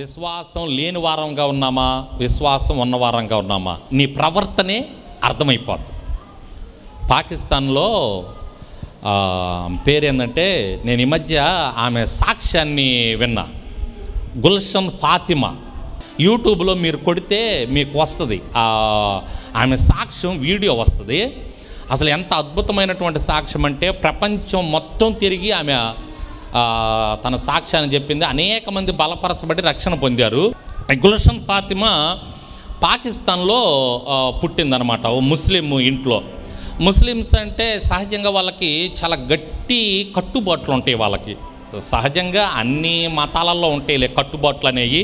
విశ్వాసం లేని వారంగా ఉన్నామా, విశ్వాసం ఉన్న వారంగా ఉన్నామా, నీ ప్రవర్తనే అర్థమైపోతుంది. పాకిస్తాన్లో పేరేందంటే, నేను ఈ మధ్య ఆమె సాక్ష్యాన్ని విన్నా, గుల్షన్ ఫాతిమా. యూట్యూబ్లో మీరు కొడితే మీకు వస్తుంది ఆమె సాక్ష్యం, వీడియో వస్తుంది. అసలు ఎంత అద్భుతమైనటువంటి సాక్ష్యం అంటే, ప్రపంచం మొత్తం తిరిగి ఆమె తన సాక్ష్యాన్ని చెప్పింది. అనేక మంది బలపరచబడి రక్షణ పొందారు. గుల్షన్ ఫాతిమా పాకిస్తాన్లో పుట్టిందనమాట, ఓ ముస్లిం ఇంట్లో. ముస్లిమ్స్ అంటే సహజంగా వాళ్ళకి చాలా గట్టి కట్టుబాట్లు ఉంటాయి. వాళ్ళకి సహజంగా అన్ని మతాలలో ఉంటాయిలే కట్టుబాట్లు అనేవి.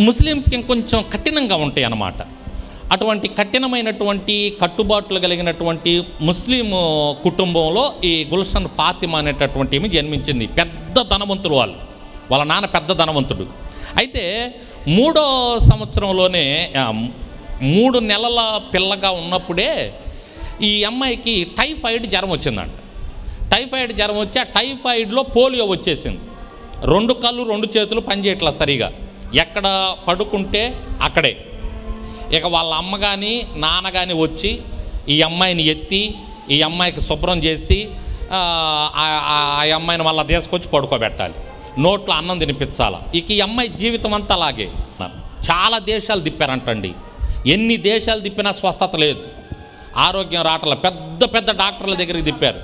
ముస్లిమ్స్కి ఇంకొంచెం కఠినంగా ఉంటాయి అన్నమాట. అటువంటి కఠినమైనటువంటి కట్టుబాట్లు కలిగినటువంటి ముస్లిం కుటుంబంలో ఈ గుల్షన్ ఫాతిమా అనేటటువంటి ఏమి జన్మించింది. పెద్ద ధనవంతులు వాళ్ళ నాన్న పెద్ద ధనవంతుడు. అయితే 3వ సంవత్సరంలోనే 3 నెలల పిల్లగా ఉన్నప్పుడే ఈ అమ్మాయికి టైఫాయిడ్ జ్వరం వచ్చిందంట. టైఫాయిడ్ జ్వరం వచ్చి ఆ టైఫాయిడ్లో పోలియో వచ్చేసింది. 2 కళ్ళు 2 చేతులు పనిచేయట్లా సరిగా. ఎక్కడ పడుకుంటే అక్కడే. ఇక వాళ్ళ అమ్మ కానీ నాన్న కానీ వచ్చి ఈ అమ్మాయిని ఎత్తి ఈ అమ్మాయికి శుభ్రం చేసి ఆ అమ్మాయిని మళ్ళీ తీసుకొచ్చి పడుకోబెట్టాలి, నోట్లో అన్నం తినిపించాలి. ఇక ఈ అమ్మాయి జీవితం అంతా అలాగే. చాలా దేశాలు తిప్పారంటండి. ఎన్ని దేశాలు తిప్పినా స్వస్థత లేదు, ఆరోగ్యం రావట్ల. పెద్ద పెద్ద డాక్టర్ల దగ్గరికి తిప్పారు.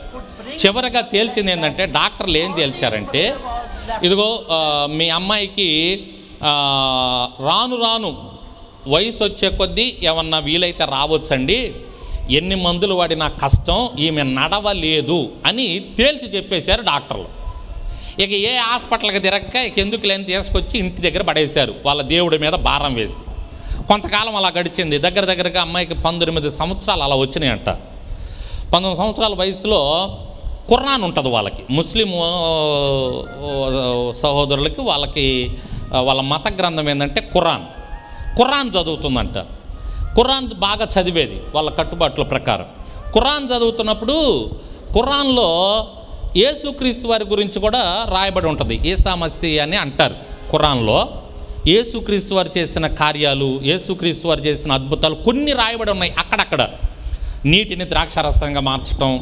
చివరిగా తేల్చింది ఏంటంటే, డాక్టర్లు ఏం తేల్చారంటే, ఇదిగో మీ అమ్మాయికి రాను రాను వయసు వచ్చే కొద్దీ ఏమన్నా వీలైతే రావచ్చండి, ఎన్ని మందులు వాడినా కష్టం, ఈమె నడవలేదు అని తేల్చి చెప్పేశారు డాక్టర్లు. ఇక ఏ హాస్పిటల్కి తిరగక ఇక ఎందుకు లేని తీసుకొచ్చి ఇంటి దగ్గర పడేశారు, వాళ్ళ దేవుడి మీద భారం వేసి. కొంతకాలం అలా గడిచింది. దగ్గరగా అమ్మాయికి 19 సంవత్సరాలు అలా వచ్చినాయంట. 19 సంవత్సరాల వయసులో ఖురాన్ ఉంటుంది వాళ్ళకి, ముస్లిం సహోదరులకి. వాళ్ళకి వాళ్ళ మత గ్రంథం ఏంటంటే ఖురాన్ చదువుతుందంట. ఖురాన్ బాగా చదివేది వాళ్ళ కట్టుబాట్ల ప్రకారం. ఖురాన్ చదువుతున్నప్పుడు ఖురాన్లో యేసుక్రీస్తు వారి గురించి కూడా రాయబడి ఉంటుంది. ఈసా మసీహ్ అని అంటారు ఖురాన్లో. యేసుక్రీస్తు వారు చేసిన కార్యాలు, యేసుక్రీస్తు వారు చేసిన అద్భుతాలు కొన్ని రాయబడి ఉన్నాయి అక్కడక్కడ. నీటిని ద్రాక్షారసంగా మార్చడం,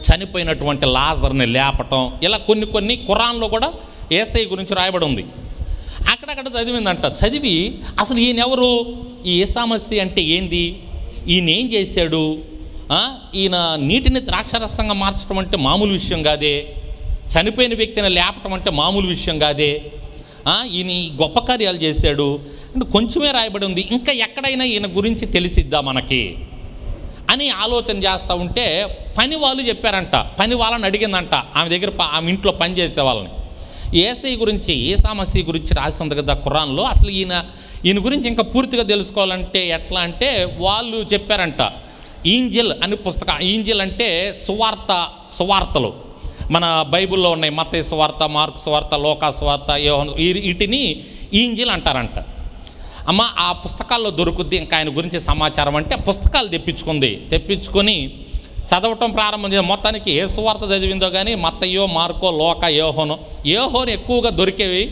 చనిపోయినటువంటి లాజర్ని లేపటం, ఇలా కొన్ని ఖురాన్లో కూడా యేసయ్య గురించి రాయబడి ఉంది. అక్కడక్కడ చదివిందంట. చదివి అసలు ఈయనెవరు, ఈ ఈసా మసీహ్ అంటే ఏంది, ఈయన ఏం చేశాడు, ఈయన నీటిని ద్రాక్షారసంగా మార్చడం అంటే మామూలు విషయం కాదే, చనిపోయిన వ్యక్తిని లేపటం అంటే మామూలు విషయం కాదే, ఈయన గొప్ప కార్యాలు చేశాడు అంటే కొంచెమే రాయబడి ఉంది, ఇంకా ఎక్కడైనా ఈయన గురించి తెలిసిద్దా మనకి అని ఆలోచన చేస్తూ ఉంటే పని వాళ్ళు చెప్పారంట. పని వాళ్ళని అడిగిందంట ఆమె దగ్గర, ఆమె ఇంట్లో పని చేసే వాళ్ళని, యేసయ్య గురించి, ఈసా మసీహ్ గురించి రాసి ఉంది కదా ఖురాన్లో, అసలు ఈయన గురించి ఇంకా పూర్తిగా తెలుసుకోవాలంటే ఎట్లా అంటే వాళ్ళు చెప్పారంట, ఇంజిల్ అని పుస్తకం. ఇంజిల్ అంటే సువార్తలు మన బైబిల్లో ఉన్నాయి. మత్తయి సువార్త, మార్కు సువార్త, లోకా సువార్త, యోహాను, వీటిని ఇంజిల్ అంటారంట. అమ్మ ఆ పుస్తకాల్లో దొరుకుద్ది ఇంకా ఆయన గురించి సమాచారం అంటే పుస్తకాలు తెప్పించుకొని చదవటం ప్రారంభం చేసి మొత్తానికి ఏ సువార్త చదివిందో కానీ మత్తయ్యో, మార్కో, లోక, యోహాను ఎక్కువగా దొరికేవి.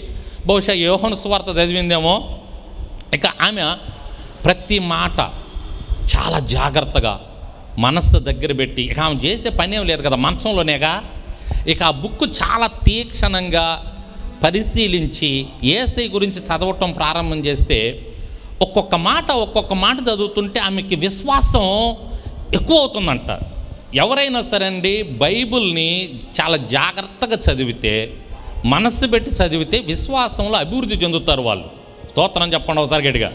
బహుశా యోహాను సువార్త చదివిందేమో. ఇక ఆమె ప్రతి మాట చాలా జాగ్రత్తగా మనస్సు దగ్గర పెట్టి, ఇక ఆమె చేసే పని ఏం లేదు కదా, మంచంలోనేగా. ఇక ఆ బుక్ చాలా తీక్షణంగా పరిశీలించి యేసయ్య గురించి చదవటం ప్రారంభం చేస్తే ఒక్కొక్క మాట చదువుతుంటే ఆమెకి విశ్వాసం ఎక్కువ అవుతుందంట. ఎవరైనా సరే అండి బైబిల్ని చాలా జాగ్రత్తగా చదివితే, మనస్సు పెట్టి చదివితే విశ్వాసంలో అభివృద్ధి చెందుతారు వాళ్ళు. స్తోత్రం చెప్పండి ఒకసారి గట్టిగా.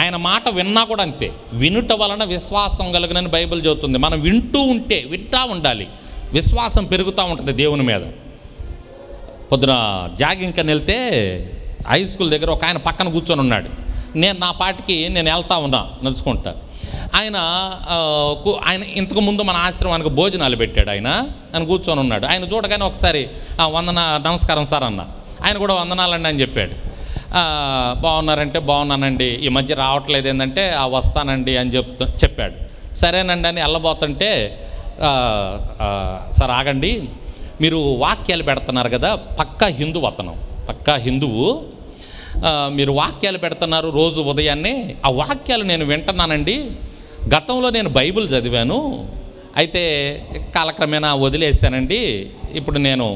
ఆయన మాట విన్నా కూడా అంతే, వినుట వలన విశ్వాసం కలుగునని బైబిల్ చెబుతుంది. మనం వింటా ఉండాలి, విశ్వాసం పెరుగుతూ ఉంటుంది దేవుని మీద. పొద్దున జాగింగ్ అని వెళ్తే హై స్కూల్ దగ్గర ఒక ఆయన పక్కన కూర్చొని ఉన్నాడు. నేను నా పాటికి వెళ్తా ఉన్నా నడుచుకుంటా. ఆయన ఇంతకుముందు మన ఆశ్రమానికి భోజనాలు పెట్టాడు. ఆయన కూర్చొని ఉన్నాడు. ఆయన చూడగానే ఒకసారి నమస్కారం సార్ అన్న. ఆయన కూడా వందనాలండి అని చెప్పాడు. బాగున్నారంటే బాగున్నానండి, ఈ మధ్య రావట్లేదు ఏంటంటే వస్తానండి అని చెప్పాడు. సరేనండి అని వెళ్ళబోతుంటే, సార్ ఆగండి, మీరు వాక్యాలు పెడుతున్నారు కదా, పక్కా హిందువు అతను, పక్కా హిందువు, మీరు వాక్యాలు పెడుతున్నారు రోజు ఉదయాన్నే, ఆ వాక్యాలు నేను వింటున్నానండి. గతంలో నేను బైబిల్ చదివాను, అయితే కాలక్రమేణా వదిలేశానండి. ఇప్పుడు నేను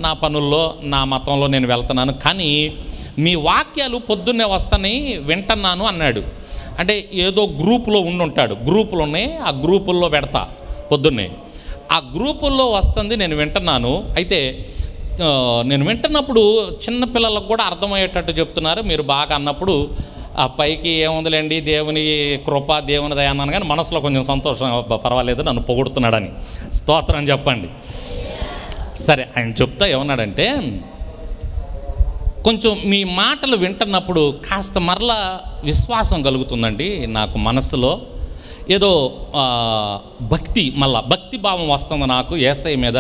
నా పనుల్లో నా మతంలో నేను వెళ్తున్నాను, కానీ మీ వాక్యాలు పొద్దున్నే వస్తాయి వింటున్నాను అన్నాడు. అంటే ఏదో గ్రూపులో ఉండుంటాడు, గ్రూపులు ఉన్నాయి, ఆ గ్రూపుల్లో పెడతా పొద్దున్నే, ఆ గ్రూపుల్లో వస్తుంది నేను వింటున్నాను. అయితే నేను వింటున్నప్పుడు చిన్నపిల్లలకు కూడా అర్థమయ్యేటట్టు చెప్తున్నారు మీరు బాగా అన్నప్పుడు, ఆ పైకి ఏముందిలేండి దేవుని కృప దేవుని దయ అన్నాను, కానీ మనసులో కొంచెం సంతోషం, పర్వాలేదు నన్ను పొగుడుతున్నాడని. స్తోత్రం చెప్పండి. సరే, ఆయన చెప్తా ఏమన్నాడంటే, కొంచెం మీ మాటలు వింటున్నప్పుడు కాస్త మరలా విశ్వాసం కలుగుతుందండి నాకు మనసులో, ఏదో భక్తి, మళ్ళా భక్తి భావం వస్తుంది నాకు యేసయ్య మీద.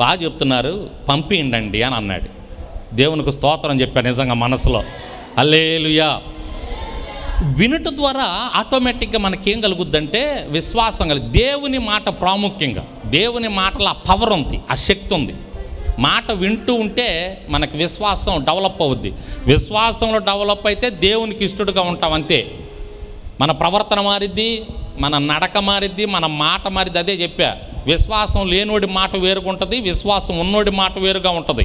బాగా చెప్తున్నారు, పంపిండండి అని అన్నాడు. దేవునికి స్తోత్రం చెప్పాను నిజంగా మనసులో. హల్లెలూయా. వినుట ద్వారా ఆటోమేటిక్గా మనకేం కలుగుద్దంటే విశ్వాసం దేవుని మాట ప్రాముఖ్యంగా, దేవుని మాటలో ఆ పవర్ ఉంది, ఆ శక్తి ఉంది. మాట వింటూ ఉంటే మనకి విశ్వాసం డెవలప్ అవుద్ది. విశ్వాసంలో డెవలప్ అయితే దేవునికి ఇష్టడుగా ఉంటాం అంతే. మన ప్రవర్తన మారిద్ది, మన నడక మారిద్ది, మన మాట మారిద్ది. అదే చెప్పా, విశ్వాసం లేనోడి మాట వేరుగా ఉంటుంది, విశ్వాసం ఉన్నోడి మాట వేరుగా ఉంటుంది.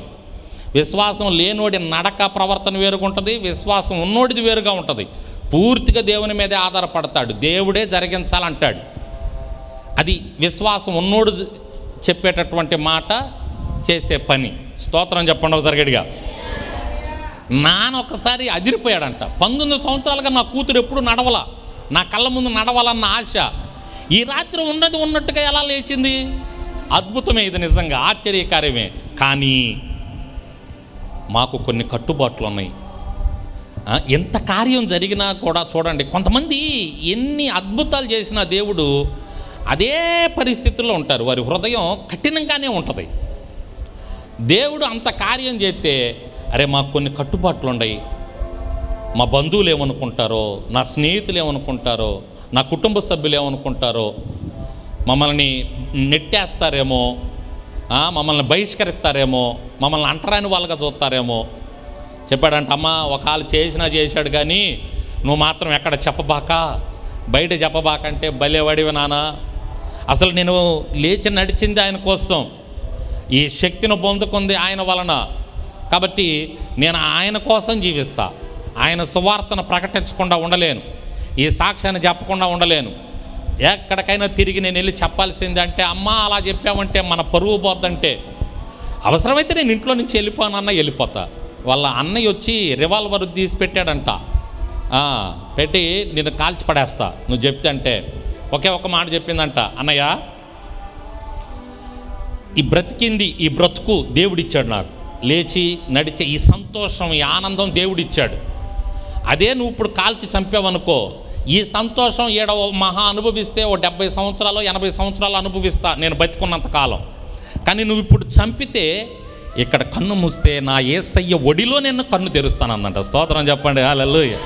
విశ్వాసం లేనోడి నడక ప్రవర్తన వేరుగా ఉంటుంది, విశ్వాసం ఉన్నోడిది వేరుగా ఉంటుంది. పూర్తిగా దేవుని మీదే ఆధారపడతాడు, దేవుడే జరిగించాలంటాడు. అది విశ్వాసం ఉన్నోడు చెప్పేటటువంటి మాట, చేసే పని. స్తోత్రం చెప్పండి ఒకసారి గట్టిగా. నాన్న ఒకసారి అదిరిపోయాడంట. 19 సంవత్సరాలుగా నా కూతురు ఎప్పుడు నడవలా, నా కళ్ళ ముందు నడవాలన్న ఆశ ఈ రాత్రి ఉన్నది ఉన్నట్టుగా ఎలా లేచింది? అద్భుతమే, ఇది నిజంగా ఆశ్చర్యకార్యమే. కానీ మాకు కొన్ని కట్టుబాట్లు ఉన్నాయి. ఎంత కార్యం జరిగినా కూడా చూడండి, కొంతమంది ఎన్ని అద్భుతాలు చేసినా దేవుడు అదే పరిస్థితుల్లో ఉంటారు, వారి హృదయం కఠినంగానే ఉంటుంది. దేవుడు అంత కార్యం చేస్తే అరే మాకు కొన్ని కట్టుబాట్లు ఉన్నాయి, మా బంధువులు ఏమనుకుంటారో, నా స్నేహితులు ఏమనుకుంటారో, నా కుటుంబ సభ్యులు ఏమనుకుంటారో, మమ్మల్ని నెట్టేస్తారేమో, మమ్మల్ని బహిష్కరిస్తారేమో, మమ్మల్ని అంటరాని వాళ్ళగా చూస్తారేమో. చెప్పాడంట, అమ్మ ఒకళ్ళు చేశాడు కానీ నువ్వు మాత్రం ఎక్కడ చెప్పబాక, బయట చెప్పబాకంటే భలేవాడివి నాన్న. అసలు నేను లేచి నడిచింది ఆయన కోసం, ఈ శక్తిని పొందుకుంది ఆయన వలన, కాబట్టి నేను ఆయన కోసం జీవిస్తా. ఆయన సువార్తను ప్రకటించకుండా ఉండలేను, ఈ సాక్ష్యాన్ని చెప్పకుండా ఉండలేను. ఎక్కడికైనా తిరిగి నేను వెళ్ళి చెప్పాల్సిందంటే, అమ్మ అలా చెప్పామంటే మన పరువు పోద్దంటే, అవసరమైతే నేను ఇంట్లో నుంచి వెళ్ళిపోనన్నా వెళ్ళిపోతా. వాళ్ళ అన్నయ్య వచ్చి రివాల్వర్ తీసి పెట్టాడంట, పెట్టి నేను కాల్చి పడేస్తా నువ్వు చెప్తే అంటే. ఒకే ఒక మాట చెప్పిందంట, అన్నయ్య ఈ బ్రతికింది, ఈ బ్రతుకు దేవుడిచ్చాడు నాకు, లేచి నడిచే ఈ సంతోషం, ఈ ఆనందం దేవుడిచ్చాడు. అదే నువ్వు ఇప్పుడు కాల్చి చంపావనుకో, ఈ సంతోషం ఏడవ మహా అనుభవిస్తే ఓ 70 సంవత్సరాలు 80 సంవత్సరాలు అనుభవిస్తా నేను బతికున్నంత కాలం. కానీ నువ్వు ఇప్పుడు చంపితే ఇక్కడ కన్ను మూస్తే నా యేసయ్య ఒడిలో నేను కన్ను తెరుస్తానందంట. స్తోత్రం చెప్పండి, హల్లెలూయా.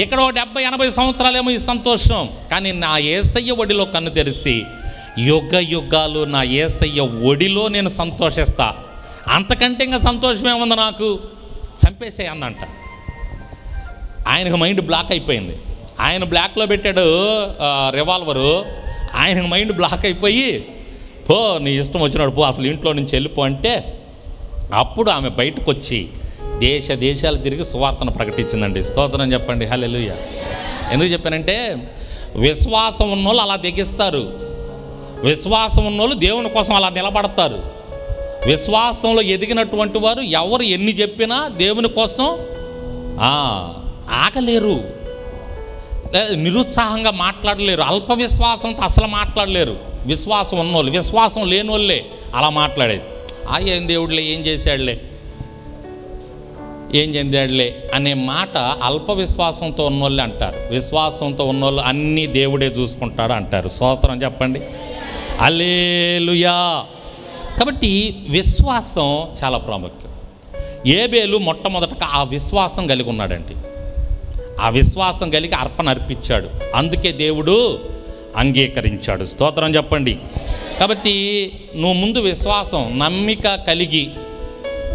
ఇక్కడ ఓ 70-80 సంవత్సరాలేమో ఈ సంతోషం, కానీ నా యేసయ్య ఒడిలో కన్ను తెరిచి యుగ యుగాలు నా యేసయ్య ఒడిలో నేను సంతోషిస్తా. అంతకంటే ఇంకా సంతోషమేముంది నాకు, చంపేసే అందంట. ఆయనకు మైండ్ బ్లాక్ అయిపోయింది, ఆయన బ్లాక్లో పెట్టాడు రివాల్వరు, ఆయనకు మైండ్ బ్లాక్ అయిపోయి పో నీ ఇష్టం వచ్చినాడు పో, అసలు ఇంట్లో నుంచి వెళ్ళిపో అంటే, అప్పుడు ఆమె బయటకు వచ్చి దేశాలు తిరిగి సువార్తను ప్రకటించిందండి. స్తోత్రం చెప్పండి, హల్లెలూయా. ఎందుకు చెప్పానంటే, విశ్వాసం ఉన్నోళ్ళు అలా దిగిస్తారు, విశ్వాసం ఉన్నోళ్ళు దేవుని కోసం అలా నిలబడతారు. విశ్వాసంలో ఎదిగినటువంటి వారు ఎవరు ఎన్ని చెప్పినా దేవుని కోసం ఆగలేరు, నిరుత్సాహంగా మాట్లాడలేరు, అల్ప విశ్వాసంతో అసలు మాట్లాడలేరు. విశ్వాసం ఉన్నోళ్ళు, విశ్వాసం లేనోళ్ళే అలా మాట్లాడేది. ఏం దేవుడులే, ఏం చేశాడులే, ఏం చెందాడులే అనే మాట అల్ప విశ్వాసంతో ఉన్నోళ్ళే అంటారు. విశ్వాసంతో ఉన్నోళ్ళు అన్నీ దేవుడే చూసుకుంటాడు అంటారు. స్తోత్రం చెప్పండి, హల్లెలూయా. కాబట్టి విశ్వాసం చాలా ప్రాముఖ్యం. ఏబేలు మొట్టమొదటగా ఆ విశ్వాసం కలిగి ఉన్నాడండి. ఆ విశ్వాసం కలిగి అర్పణ అర్పించాడు, అందుకే దేవుడు అంగీకరించాడు. స్తోత్రం చెప్పండి. కాబట్టి నువ్వు ముందు విశ్వాసం, నమ్మిక కలిగి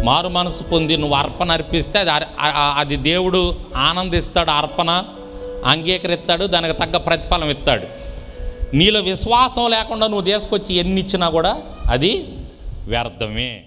మారు మనసు పొంది నువ్వు అర్పణ అర్పిస్తే అది దేవుడు ఆనందిస్తాడు, అర్పణ అంగీకరిస్తాడు, దానికి తగ్గ ప్రతిఫలం ఇస్తాడు. నీలో విశ్వాసం లేకుండా నువ్వు తీసుకొచ్చి ఎన్ని ఇచ్చినా కూడా అది వ్యర్థమే.